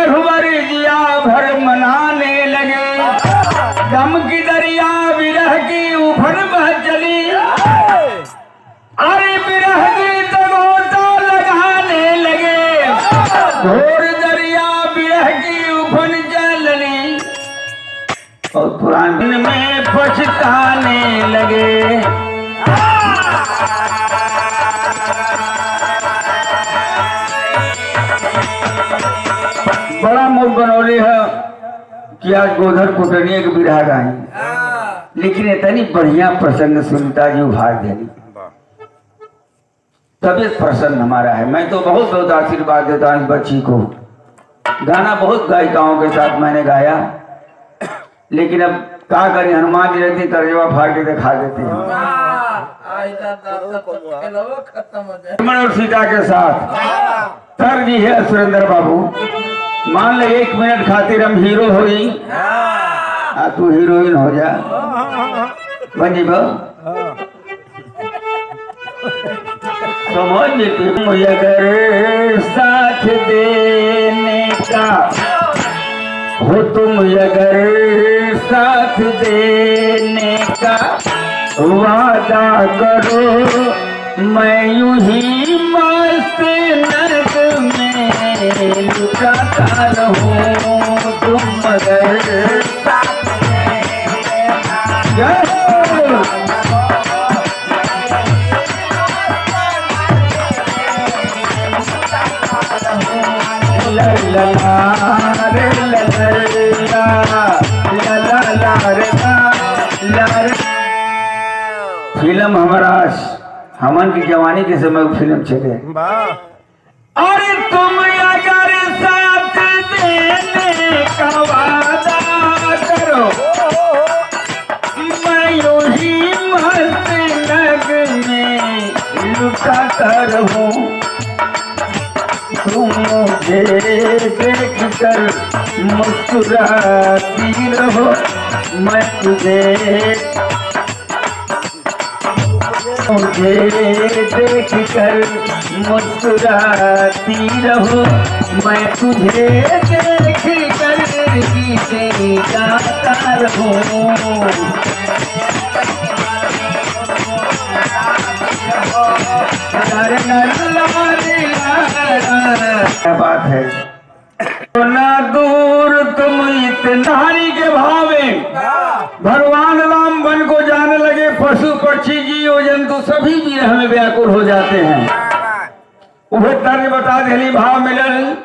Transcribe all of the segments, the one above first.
रघुवर जिया भर मनाने लगे। गम की दरिया विरह की उफन बह चली। अरे विरह की तगोता लगाने लगे। घोर दरिया विरह की उफन चलनी और पुराने में पछताने लगे। बड़ा मुख बनौले है कि आज गोधर कुटनिया के बिरहा गाई, लेकिन इतनी बढ़िया प्रसंग सुनता जी उभार देनी, तबियत प्रसन्न हमारा है। मैं तो बहुत बहुत आशीर्वाद देता हूँ इस बच्ची को। गाना बहुत गायिकाओं के साथ मैंने गाया, लेकिन अब क्या करें, हनुमान जी रहती तर्जमा फाड़ के दिखा देते हैं। और सीता के साथ तर्ज है सुरेंद्र बाबू, मान ले 1 मिनट खातिर हम हीरो हो गई, तू हीरोइन हो जा बनी बो। समझ तुम अगर साथ देने का हो, तुम अगर साथ देने का वादा करो, मैं यूं ही मस्त नर्क में लुटाता रहूं। तुम अगर साथ देने फिल्म हमारा हमन की जवानी के समय फिल्म चले। अरे तुम अगर साथ देने का वादा करो, मैं यूं ही मस्त नग में लुटाता रहूं। तुम मुझे देख कर मुस्कुराती रहो, मैं मुझे देख कर मुस्कुराती रहो, मैं तुझे देख कर गीते गाता रहूं। क्या बात है, ना दूर तुम इतनारी के भावे भगवान राम वन को जाने लगे। पशु पक्षी जीव जंतु सभी भी हमें व्याकुल हो जाते हैं। वह तर्ज बता देली भाव मिलल।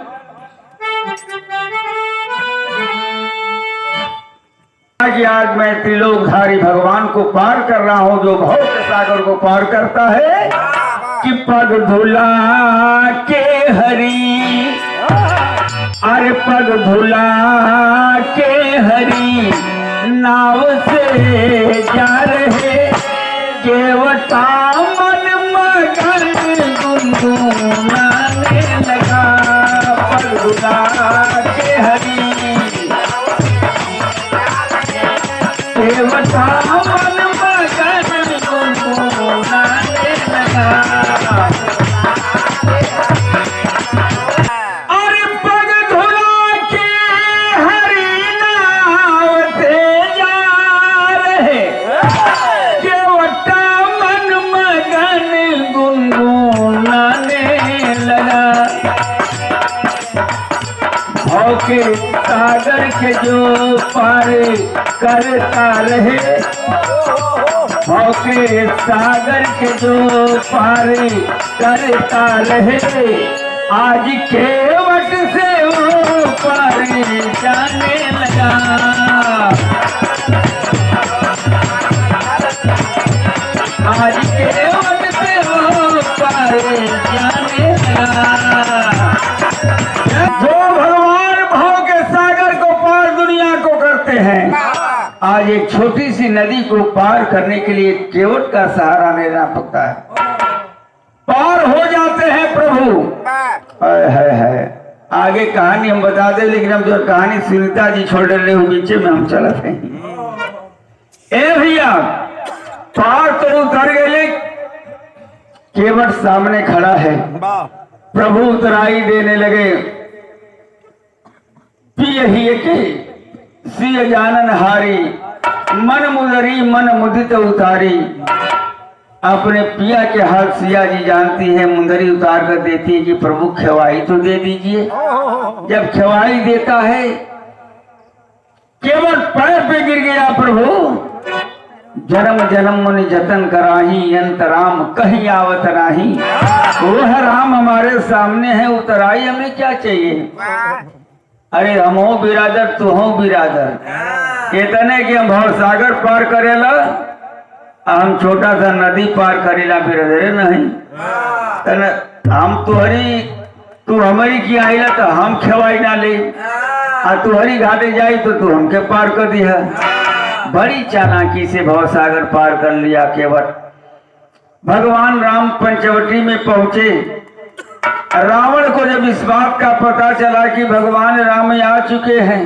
आज मैं त्रिलोकधारी भगवान को पार कर रहा हूँ, जो भव के सागर को पार करता है। कि पग धुला के हरी, अरे पग धुला के हरी नाव से जा रहे। केवटा मन मगन गुनगुनाने लगा। पग धुला के हरी केवटा मन मगन गुनगुनाने लगा। के सागर के जो पार करता रहे, के सागर के जो पार करता रहे। आज केवट से वो पार जाने लगा। आज केवट से वो पार जाने लगा। जो भगवान भाव के सागर को पार दुनिया को करते हैं, आज एक छोटी सी नदी को पार करने के लिए केवट का सहारा लेना पड़ता है। पार हो जाते हैं प्रभु। है आगे कहानी हम बता दे, लेकिन हम जो कहानी सुनीता जी छोड़ रहे हो बीच में हम चलते हैं। ए भैया पार तो उतर गए, केवट सामने खड़ा है। प्रभु उतराई देने लगे। पियहिए के सिय जानन हारी, मन मुदरी मन मुदित उतारी। अपने पिया के हाल सिया जी जानती है, मुंदरी उतार कर देती है कि प्रभु खवाई तो दे दीजिए। जब खवाई देता है, केवल पैर पे गिर गया प्रभु। जन्म जन्म मुनि जतन कराही, अंत राम कहीं आवत नाही। वह राम हमारे सामने है, उतराई हमें क्या चाहिए। अरे हम हो बिरादर, तू हो बिरादर। इतने कि हम भव सागर पार करेला, हम छोटा सा नदी पार करेला बिरादर नहीं। हम तू हमारी की आईला तो हम खवाई ना ले, और तुहरी घाटे जाई तो तू हमके पार कर दिया। बड़ी चालाकी से भव सागर पार कर लिया केवट। भगवान राम पंचवटी में पहुंचे। रावण को जब इस बात का पता चला कि भगवान राम आ चुके हैं,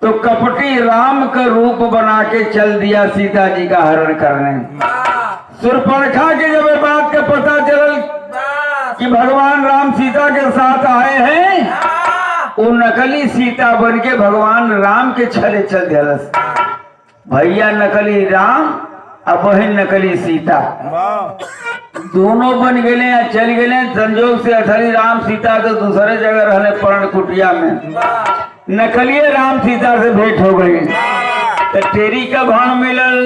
तो कपटी राम का रूप बना के चल दिया सीता जी का हरण करने। शूर्पणखा के जब बात का पता चल कि भगवान राम सीता के साथ आए हैं, वो नकली सीता बन के भगवान राम के छले चल दिलस। भैया नकली राम और बहन नकली सीता, दोनों बन गए या चल गए। संजोग से असली राम सीता तो दूसरे जगह रहने पर्ण कुटिया में। नकली राम सीता से भेंट हो गई। तो तेरी का भाण मिलल,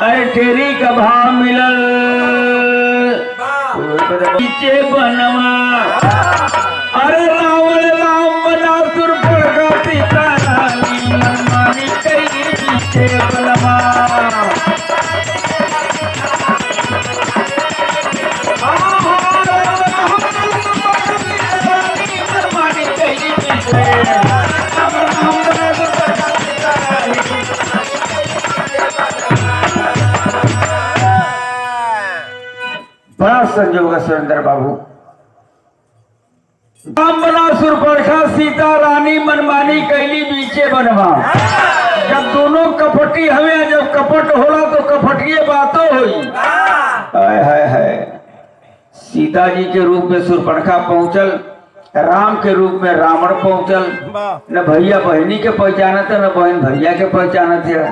अरे तेरी का भाण मिलल पीछे बनवा। अरे रावण राम बना शूर्पणखा सीता रानी, मनमानी कई पीछे बनवा। बड़ा संजोग है सुरेंद्र बाबू। राम बना शूर्पणखा सीता रानी, मनमानी कैली बीचे बनवा। जब दोनों कपटी हमें, जब कपट होला तो कपटिए बातों हुई। हाय हाय हाय। सीता जी के रूप में शूर्पणखा पहुंचल, राम के रूप में रावण पहुंचल। न भैया बहनी के पहचानत है, न बहन भैया के पहचानत है।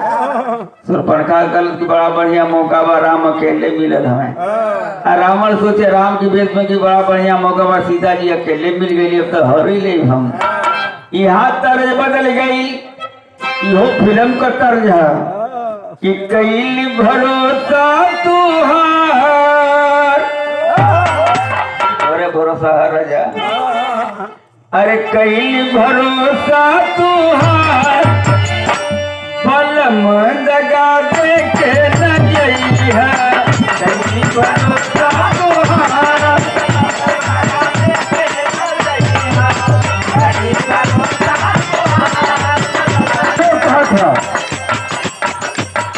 शूर्पणखा कल की बड़ा बढ़िया मौका बा, राम अकेले मिलल हमें। रावण सोचे राम की वेश में की बड़ा बढ़िया मौका बा, सीता जी अकेले मिल गई, अब तो हर ही ले हम। यहाँ तर्ज बदल गई, यो फिल्म का तर्ज है कि कैली भरोसा तुहार। अरे भरोसा राजा, अरे कैली भरोसा तुहार, बलम दगा दे के न जइहा। कैली भरोसा तुहार,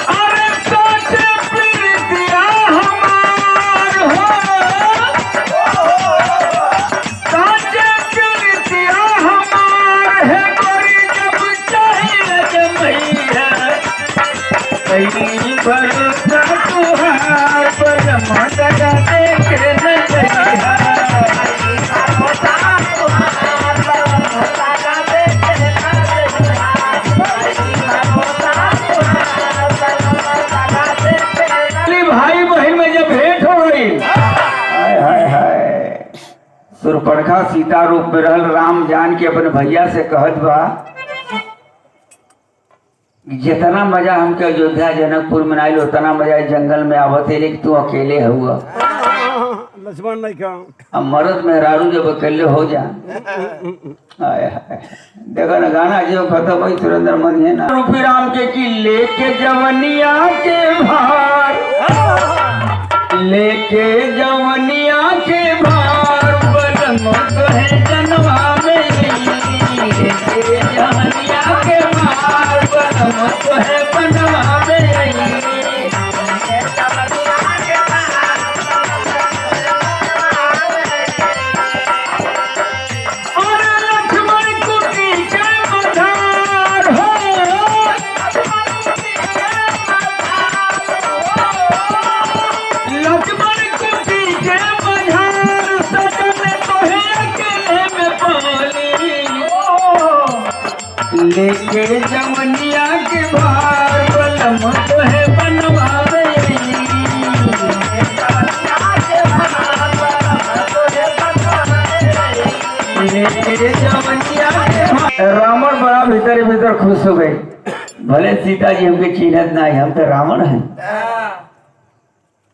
अरे सोचे प्रीतिया हमार हो, सोचे प्रीतिया हमार है, गोरी जब चाहिए जमैया। कैली भरोसा तुहार, बलम दगा दे के न जइहा। भाई बहन में जब भेंट हो गई, हाय हाय हाय। शूर्पणखा सीता रूप में रहल, राम जान के अपने भैया से कहत बा, जितना मजा हमके अयोध्या जनकपुर में आयल उतना मजा जंगल में आवत है, लेकिन तू अकेले हुआ। लक्ष्मण नहीं कहा, मर्द मेहरारू जब अकेले हो जा। देखो ना गाना जो खत्म हुई सुरेंद्र मन है ना। रूपी राम के की लेके जवनिया के भार, लेके जवनिया के भार, बलम तो है जनवा में। लेके जवनिया के भार, बलम तो है बनवा में। लक्ष्मण कुटी के बधार, सजन तो है लेके जमनिया के भार बलम तो है बनवावे लेके जमनिया के भार। रावण बड़ा भीतर भीतर खुश हो गए, भले सीता जी हमके चिन्हत ना है, हम तो रावण हैं।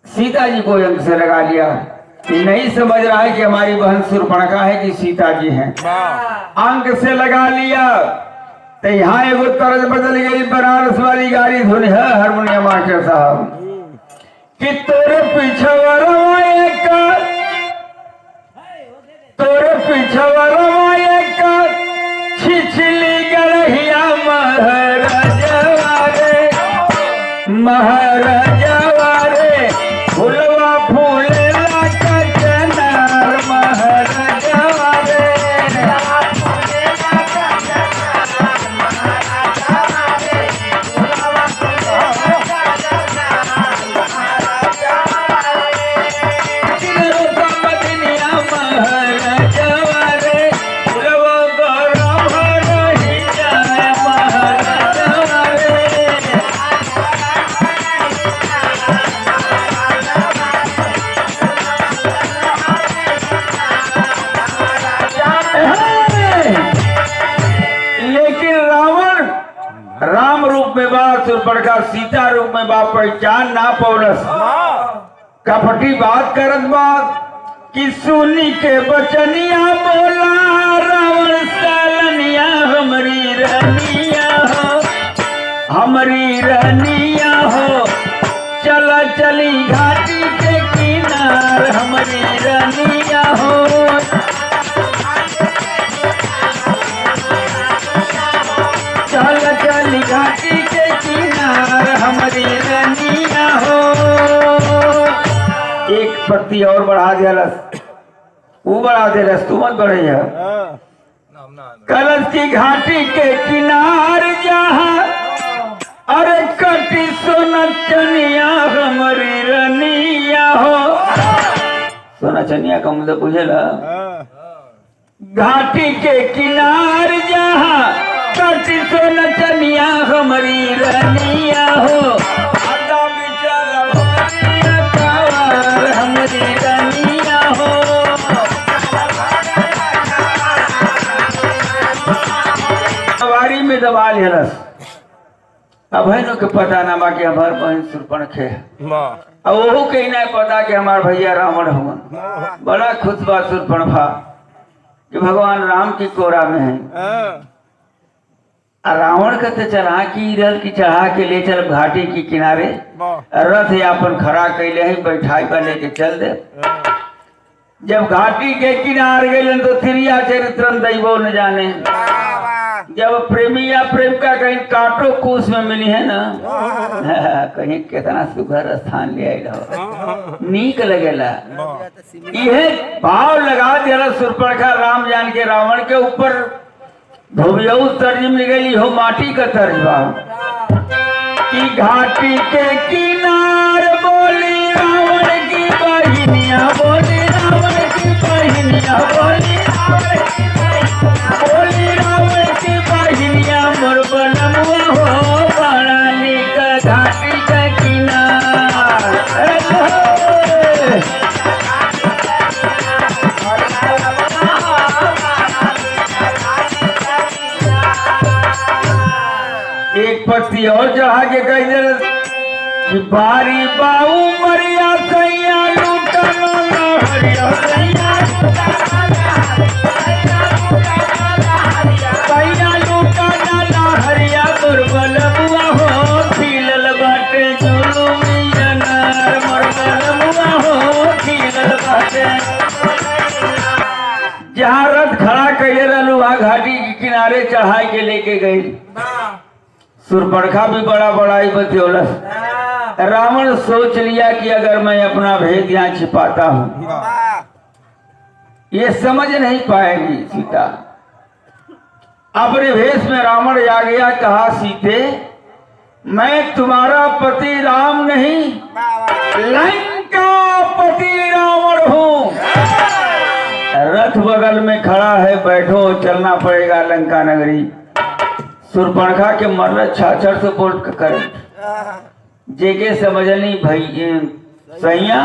सीता जी को अंक से लगा लिया, नहीं समझ रहा है कि हमारी बहन शूर्पणखा है कि सीता जी हैं। अंक से लगा लिया तो यहाँ एगो तरज बदल गई, बनारस वाली गाड़ी धुन है हारमोनियम मास्टर साहब कि तोरे पिछवरवाए का छिछली गढ़िया महाराजा रे महाराजा रे फुलवा फूले कचनार महाराजा रे। राम रूप में बात शूर्पणखा सीता रूप में बात पहचान ना पौलस। कपटी बात करत बात कि सुनी के बचनिया बोला रावण सालनिया हमारी रनिया हो हमारी रनिया हो चला चली घाटी के किनार हमारी रनिया हो चल चल घाटी के किनार हमारी रनिया हो। एक पत्ती और बढ़ा दियालस, वो बढ़ा दियालस, तू मत बढ़े कलश की घाटी के किनार जहाँ अरे कटी सोना चनिया हमारी रनिया हो। सोना चनिया का मुझे बुझेला घाटी के किनार जहाँ कटी सोना चनिया हमारी रनिया हो हमारी रनिया हो। सवारी में दबा लियलस, अब है के पता ना बा कि हमार बहन शूर्पणखा अब वो कहीं नहीं पता कि हमार भैया रावण हुआ। बड़ा खुश बा शूर्पणखा कि भगवान राम की कोरा में है। रावण का तो चढ़ा की रथ की चढ़ा के ले चल घाटी के किनारे रथ यापन खड़ा कैले ही बैठाई पर लेके चल दे। जब घाटी के किनारे गए तो तिरिया चरित्रम दैवो न जाने, जब प्रेमी या प्रेम का कहीं काटो कूस में मिली है ना कहीं कितना सुघर स्थान ले आई नीक लगेला। यह भाव लगा दिया शूर्पणखा राम जान के रावण के ऊपर धोबियाऊ तर्ज में गई हो माटी का तर्जबा कि घाटी के किनार बोली रावण की बहिनिया बोली रावण की बहिनिया बोली रावण की बहिनिया मोर बनमुआ हो बनाने का घाटी का किनार। एक पत्ती और चढ़ा के कह दे कि बारी बाऊ मरिया सैया लूटनो लहरिया सैया लूटनो लहरिया दुर्बल बुआ हो खिलल बाटे जुलुमिया नार मरबल बुआ हो खिलल बाटे। जहाँ रथ खड़ा कैले रहलू वहाँ घाटी के किनारे चढ़ाई के लेके गई। शूर्पणखा भी बड़ा बड़ाई बतियोलस। रावण सोच लिया कि अगर मैं अपना भेद यहाँ छिपाता हूँ ये समझ नहीं पाएगी सीता। अपने भेष में रावण आ गया, कहा सीते मैं तुम्हारा पति राम नहीं लंका पति रावण हूँ। रथ बगल में खड़ा है, बैठो चलना पड़ेगा लंका नगरी। सुरपणखा के मरल 66 वोल्ट का करंट जेके समझनी भैया सैया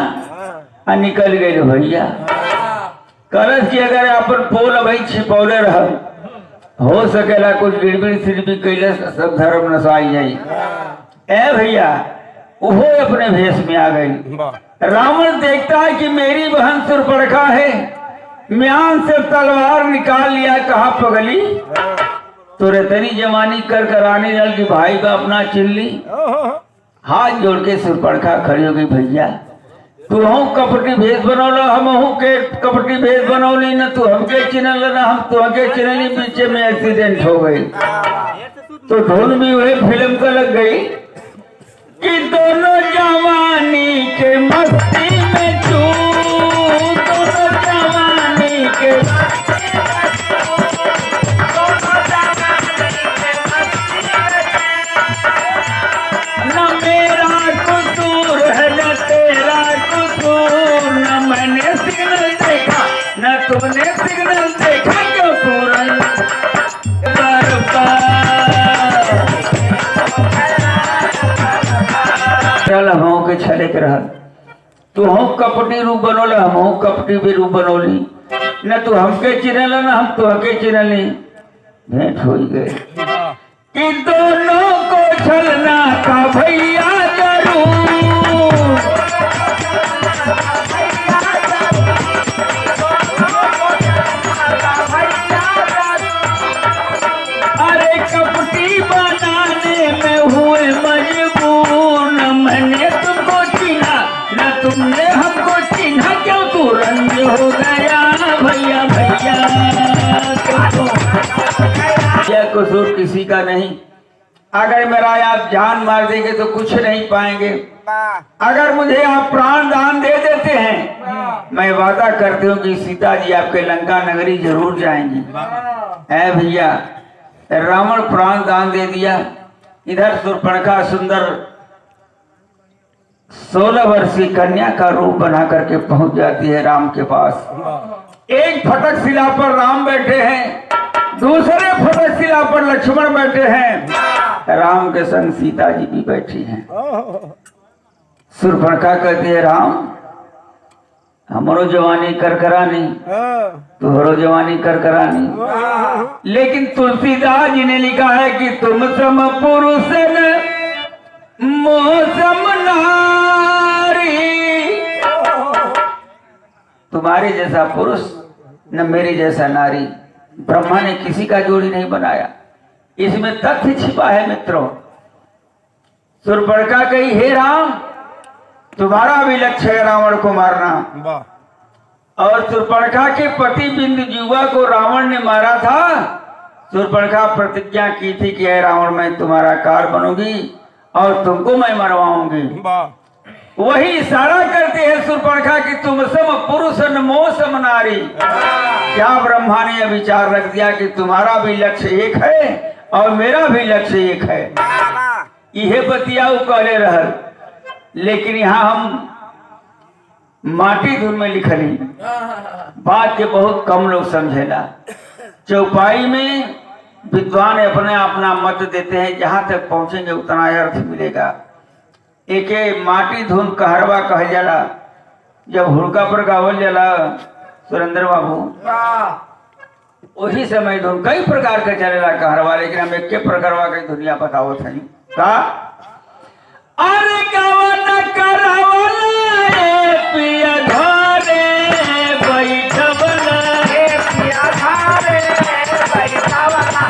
आ निकल गए भैया। करस की अगर अपन पोल भाई छिपौले रह हो सकेला कुछ गिड़बिड़ सिड़बिड़ कैले सब धर्म नसाई जाई। ए भैया वो अपने भेष में आ गई। रावण देखता है कि मेरी बहन सुरपणखा है, म्यान से तलवार निकाल लिया। कहा पगली तो रतनी जवानी कर कराने जल की भाई का अपना चिल्ली। हाथ जोड़ के सुरपणखा खड़ी हो गई। भैया तू हम कपटी भेष बनौला, हम के कपटी भेष बनौली न तू हमके चिन्हल न हम तुहके चिन्हली। पीछे में एक्सीडेंट हो गई तो धुन भी हुए फिल्म का लग गई कि दोनों जवानी के मस्ती में चूर, दोनों जवानी के न मेरा कसूर है न तेरा कसूर, न मैंने सिग्नल देखा न तुमने सिग्नल देखा क्यों पूरा चल हम के छले के रह। तू हम कपटी रूप बनोला, हम कपटी भी रूप बनौली। न तू हमके चिन्हल न हम तुहके चिन्हली। भेंट हो गए कि दोनों को छलना था भैया जरूर। अरे कपटी बनाने में हुए मजबूर, न मैंने तुमको चिन्हा न तुमने हमको चिन्हा क्यों तू रंग हो गया भैया। भैया यह कसूर किसी का नहीं। अगर मेरा आप जान मार देंगे तो कुछ नहीं पाएंगे। अगर मुझे आप प्राण दान दे देते हैं मैं वादा करती हूँ कि सीता जी आपके लंका नगरी जरूर जाएंगी। ऐ भैया रावण प्राण दान दे दिया। इधर सुरपणखा सुंदर 16 वर्षीय कन्या का रूप बना करके पहुंच जाती है राम के पास। एक फटक शिला पर राम बैठे हैं, दूसरे फटक शिला पर लक्ष्मण बैठे हैं, राम के संग सीता जी भी बैठी हैं। सुरपणखा कहती है राम हमारो जवानी करकरानी तुहरो जवानी करकरानी। लेकिन तुलसीदास जी ने लिखा है कि तुम सम पुरुष मौसम नारी। तुम्हारे जैसा पुरुष न मेरे जैसा नारी, ब्रह्मा ने किसी का जोड़ी नहीं बनाया। इसमें तथ्य छिपा है मित्रों। सुरपणखा कही हे राम तुम्हारा भी लक्ष्य है रावण को मारना। और सुरपणखा के पति बिंदु युवा को रावण ने मारा था। सुरपणखा प्रतिज्ञा की थी कि हे रावण मैं तुम्हारा कार बनूंगी और तुमको मैं मरवाऊंगी। वही इशारा करते हैं सुरपणखा कि तुम सम पुरुष मोह सम नारी। क्या ब्रह्मा ने यह विचार रख दिया कि तुम्हारा भी लक्ष्य एक है और मेरा भी लक्ष्य एक है। यह बतियाऊ कहले रहल, लेकिन यहाँ हम माटी धुन में लिखली बात के बहुत कम लोग समझेला। चौपाई में विद्वान अपने अपना मत देते हैं, जहां तक पहुंचेंगे उतना अर्थ मिलेगा। एक माटी धुन कहरवा कह जाला, जब हुड़का पर गावल जाला सुरेंद्र बाबू वही समय धुन कई प्रकार का चलेला कहरवा, लेकिन हम एक प्रकारवा की दुनिया बताओ थी का। अरे गावन करवला पिया घरे बैठवला पिया घरे बैठवला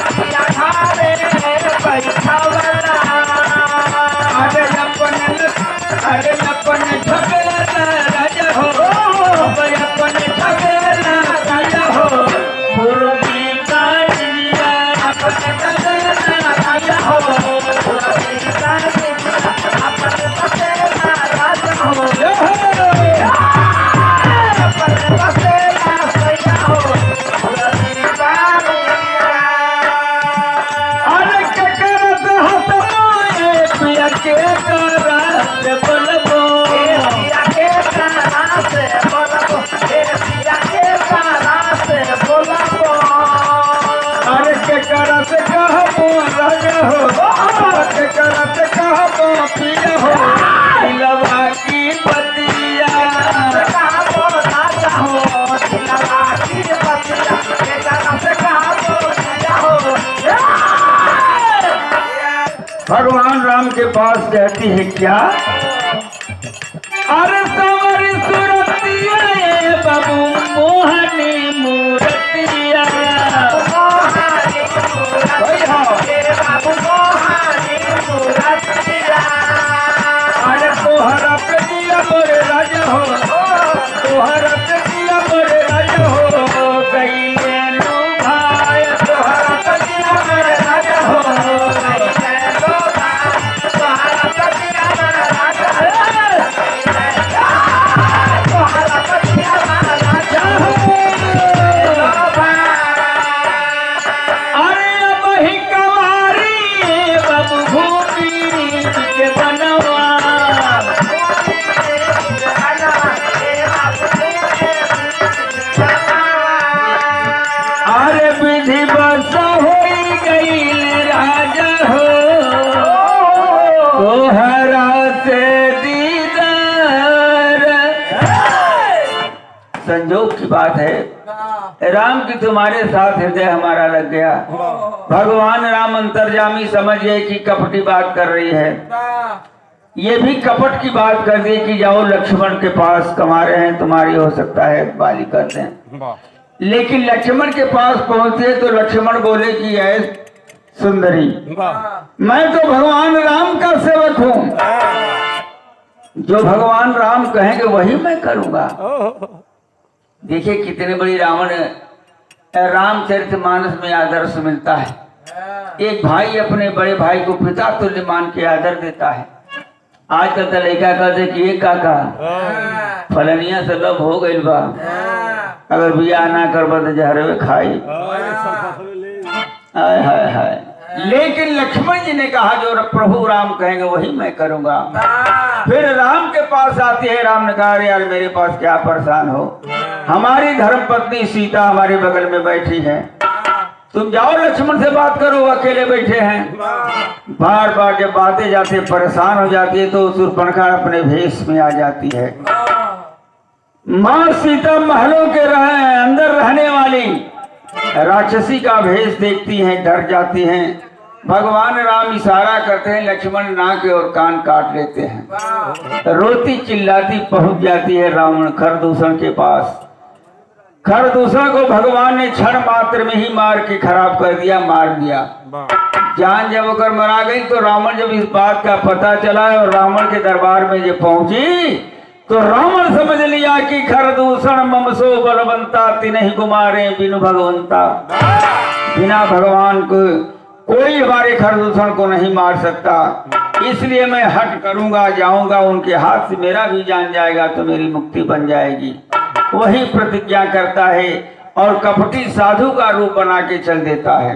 पिया घरे बैठवला। अरे अपन ठगला राजा हो, अपन ठगला राजा हो, पूर्वी कालिया अपन ठगला राजा हो, पूर्वी कालिया अपन ठगला राजा हो। पिया हो दिलवा की बतिया भगवान राम के पास कहती है क्या? अरे सवर सुरतिया बाबू मोहनी मूर्तिया अरे तोहरा प्रतिया बड़े राजा हो तोहरा प्रतिया बड़े राजा हो गई नो भाई तोहरा प्रतिया बड़े राजा हो संजोग की बात है राम की तुम्हारे साथ हृदय हमारा लग गया। भगवान राम अंतर्जामी समझ गए कि कपटी बात कर रही है। ये भी कपट की बात कर दी कि जाओ लक्ष्मण के पास कमा रहे हैं तुम्हारी हो सकता है बाली करते हैं। लेकिन लक्ष्मण के पास पहुंचे तो लक्ष्मण बोले कि है सुंदरी मैं तो भगवान राम का सेवक हूँ जो भगवान राम कहेंगे वही मैं करूंगा। देखिए कितने बड़ी रामचरितमानस में आदर्श मिलता है। एक भाई अपने बड़े भाई को पिता तुल्य मान के आदर देता है। आजकल तो लड़का कहते कि ये काका फलनिया से लब हो गई बा अगर बियाह ना करबा तो जहरवे खाई। हाय हाय हाय। लेकिन लक्ष्मण जी ने कहा जो प्रभु राम कहेंगे वही मैं करूंगा। फिर राम के पास आती है। राम ने कहा यार मेरे पास क्या परेशान हो हमारी धर्म पत्नी सीता हमारे बगल में बैठी है तुम जाओ लक्ष्मण से बात करो अकेले बैठे हैं। बार बार जब बातें जाते परेशान हो जाती है तो शूर्पणखा अपने भेष में आ जाती है। माँ सीता महलों के अंदर रहने वाली राक्षसी का भेष देखती हैं डर जाती हैं। भगवान राम इशारा करते हैं लक्ष्मण नाक और कान काट लेते हैं। रोती चिल्लाती पहुंच जाती है रावण खरदूषण के पास। खरदूषण को भगवान ने क्षण मात्र में ही मार के खराब कर दिया मार दिया। जान जब होकर मरा गई तो रावण जब इस बात का पता चला और रावण के दरबार में जब पहुंची तो रावण समझ लिया कि खरदूषण ममसो बलवंता तिन्हि कुमारे बिनु भगवंता। बिना भगवान को कोई हमारे खरदूषण को नहीं मार सकता इसलिए मैं हट करूंगा जाऊंगा उनके हाथ से मेरा भी जान जाएगा तो मेरी मुक्ति बन जाएगी। वही प्रतिज्ञा करता है और कपटी साधु का रूप बना के चल देता है।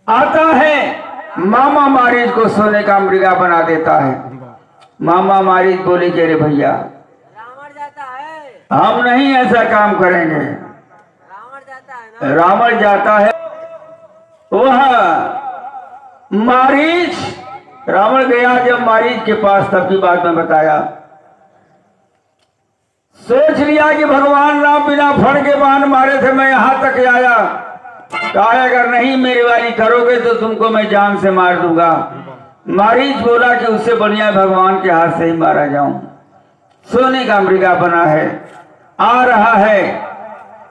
आता है मामा मारीच को सोने का मृगा बना देता है। मामा मारीच बोले कि अरे भैया रावण जाता है हम नहीं ऐसा काम करेंगे। रावण जाता है ना रावण जाता है वह मारीच रावण गया जब मारीच के पास तब की बात में बताया। सोच लिया कि भगवान राम बिना फण के बाण मारे थे मैं यहां तक आया। कहा अगर नहीं मेरी वाली करोगे तो तुमको मैं जान से मार दूंगा। मारीच बोला कि उससे बढ़िया भगवान के हाथ से ही मारा जाऊं। सोने का मृगा बना है आ रहा है।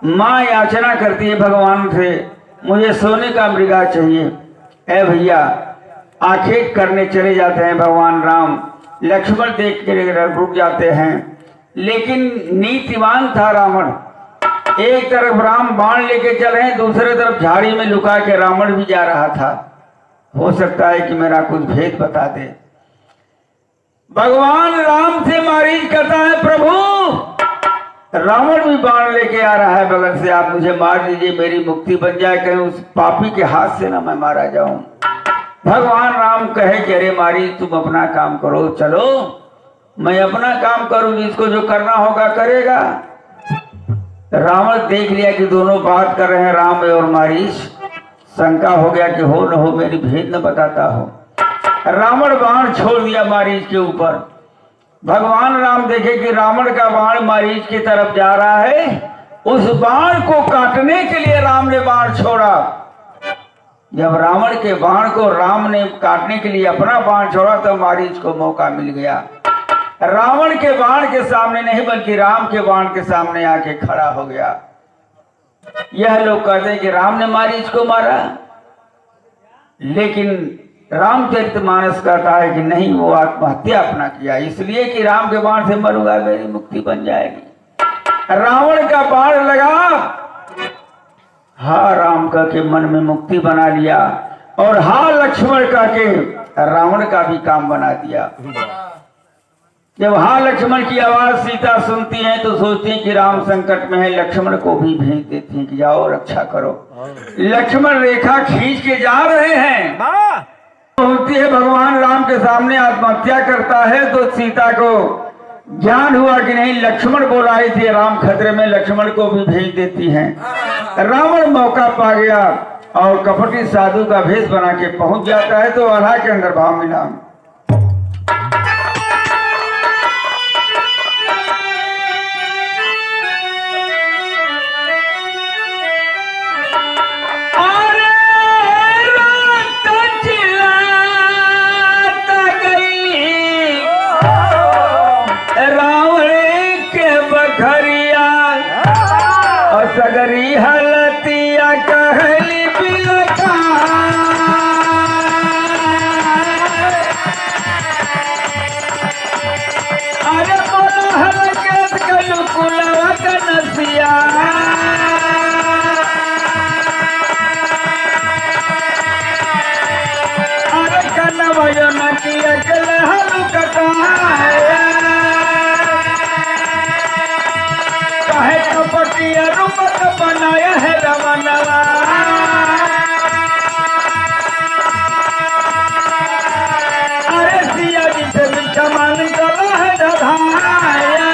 माँ याचना करती है भगवान से मुझे सोने का मृगा चाहिए। ए भैया आखेट करने चले जाते हैं भगवान राम। लक्ष्मण देख के रुक जाते हैं लेकिन नीतिवान था रावण। एक तरफ राम बाण लेके चल रहे दूसरे तरफ झाड़ी में लुका के रावण भी जा रहा था। हो सकता है कि मेरा कुछ भेद बता दे। भगवान राम से मारीच कहता है प्रभु रावण भी बाण लेके आ रहा है बगल से आप मुझे मार दीजिए मेरी मुक्ति बन जाए कहीं उस पापी के हाथ से ना मैं मारा जाऊं। भगवान राम कहे कि अरे मारीच तुम अपना काम करो चलो मैं अपना काम करूं जिसको जो करना होगा करेगा। रावण देख लिया कि दोनों बात कर रहे हैं राम और मारीच। शंका हो गया कि हो न हो मेरी भेद न बताता हो। रावण बाण छोड़ दिया मारीच के ऊपर। भगवान राम देखे कि रावण का बाण मारीच की तरफ जा रहा है, उस बाण को काटने के लिए राम ने बाण छोड़ा। जब रावण के बाण को राम ने काटने के लिए अपना बाण छोड़ा तो मारीच को मौका मिल गया। रावण के बाण के सामने नहीं बल्कि राम के बाण के सामने आके खड़ा हो गया। यह लोग कहते हैं कि राम ने मारीच को मारा, लेकिन रामचरितमानस कहता है कि नहीं, वो आत्महत्या अपना किया, इसलिए कि राम के बाण से मरूंगा मेरी मुक्ति बन जाएगी। रावण का बाण लगा, हा राम का के मन में मुक्ति बना लिया, और हा लक्ष्मण का के रावण का भी काम बना दिया। जब हा लक्ष्मण की आवाज सीता सुनती हैं तो सोचती हैं कि राम संकट में है, लक्ष्मण को भी भेज देती हैं कि जाओ रक्षा करो। लक्ष्मण रेखा खींच के जा रहे हैं, होती है भगवान राम के सामने आत्महत्या करता है तो सीता को ज्ञान हुआ कि नहीं, लक्ष्मण बोलाए थे राम खतरे में, लक्ष्मण को भी भेज देती हैं। रावण मौका पा गया और कपटी साधु का भेष बना के पहुंच जाता है। तो आल्हा के अंदर भाव मिला, सगरी हलतिया कहली बिलका, अरे बोला हलकेत कलु कुलवा कनसिया, अरे कनवयो नकिया कल हलु कटाया, कहे कपटिया रूपक बनाया है रमनवा, अरे सिया जी से विषमान गला है दधाया।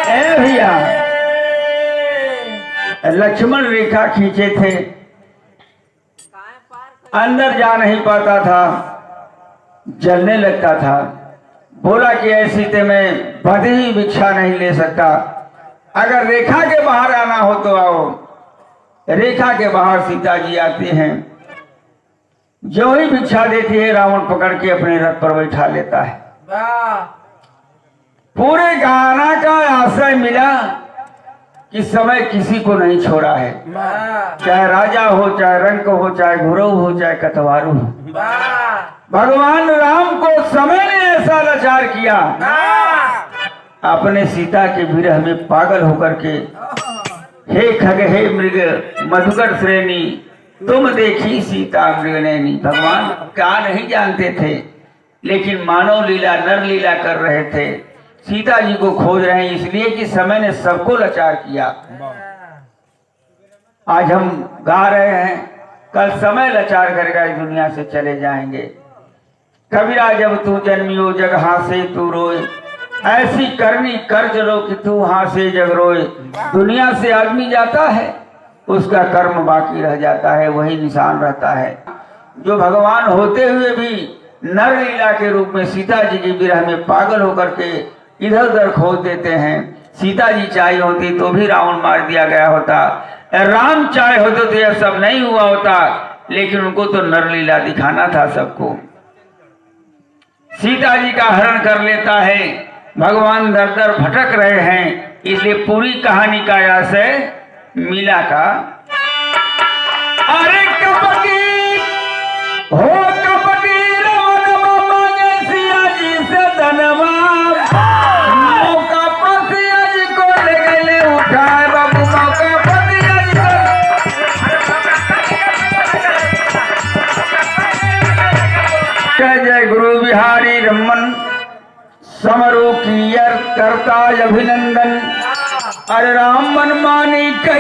ए भैया, लक्ष्मण रेखा खींचे थे, अंदर जा नहीं पाता था, जलने लगता था। बोला कि ऐसी ते मैं बधी ही भिक्षा नहीं ले सकता, अगर रेखा के बाहर आना हो तो आओ। रेखा के बाहर सीता जी आते हैं, जो ही भिक्षा देती है रावण पकड़ के अपने रथ पर बैठा लेता है। पूरे गाना का आश्रय मिला कि समय किसी को नहीं छोड़ा है, चाहे राजा हो, चाहे रंक हो, चाहे गुरु हो, चाहे कतवारू हो। भगवान राम को समय ने ऐसा लाचार किया, अपने सीता के विरह में पागल होकर के, हे खग हे मृग मधुकर श्रेणी तुम देखी सीता मृगनैनी। भगवान क्या नहीं जानते थे, लेकिन मानव लीला नर लीला कर रहे थे, सीता जी को खोज रहे हैं, इसलिए कि समय ने सबको लाचार किया। आज हम गा रहे हैं, कल समय लाचार करेगा, इस दुनिया से चले जाएंगे। कबीरा जब तू जन्मियो जग हासे तू रोए, ऐसी करनी कर चलो कि तू हासे जग रोए। दुनिया से आदमी जाता है, उसका कर्म बाकी रह जाता है, वही निशान रहता है। जो भगवान होते हुए भी नर लीला के रूप में सीता जी के विरह में पागल होकर के इधर उधर खोज देते हैं। सीता जी चाहिए होती तो भी रावण मार दिया गया होता, राम चाहे होते तो यह सब नहीं हुआ होता, लेकिन उनको तो नर लीला दिखाना था सबको। सीता जी का हरण कर लेता है, भगवान दर दर भटक रहे हैं, इसलिए पूरी कहानी का आशय मिला का, अरे कपटी हो कपटी रावण मांगे सिया जी से धनवा, मौका पर सिया जी को ले गए उठाए बाबू, मौका पर सिया जी को जय गुरु बिहारी रमन समरू की करता अभिनंदन। अरे राम मन मानी कही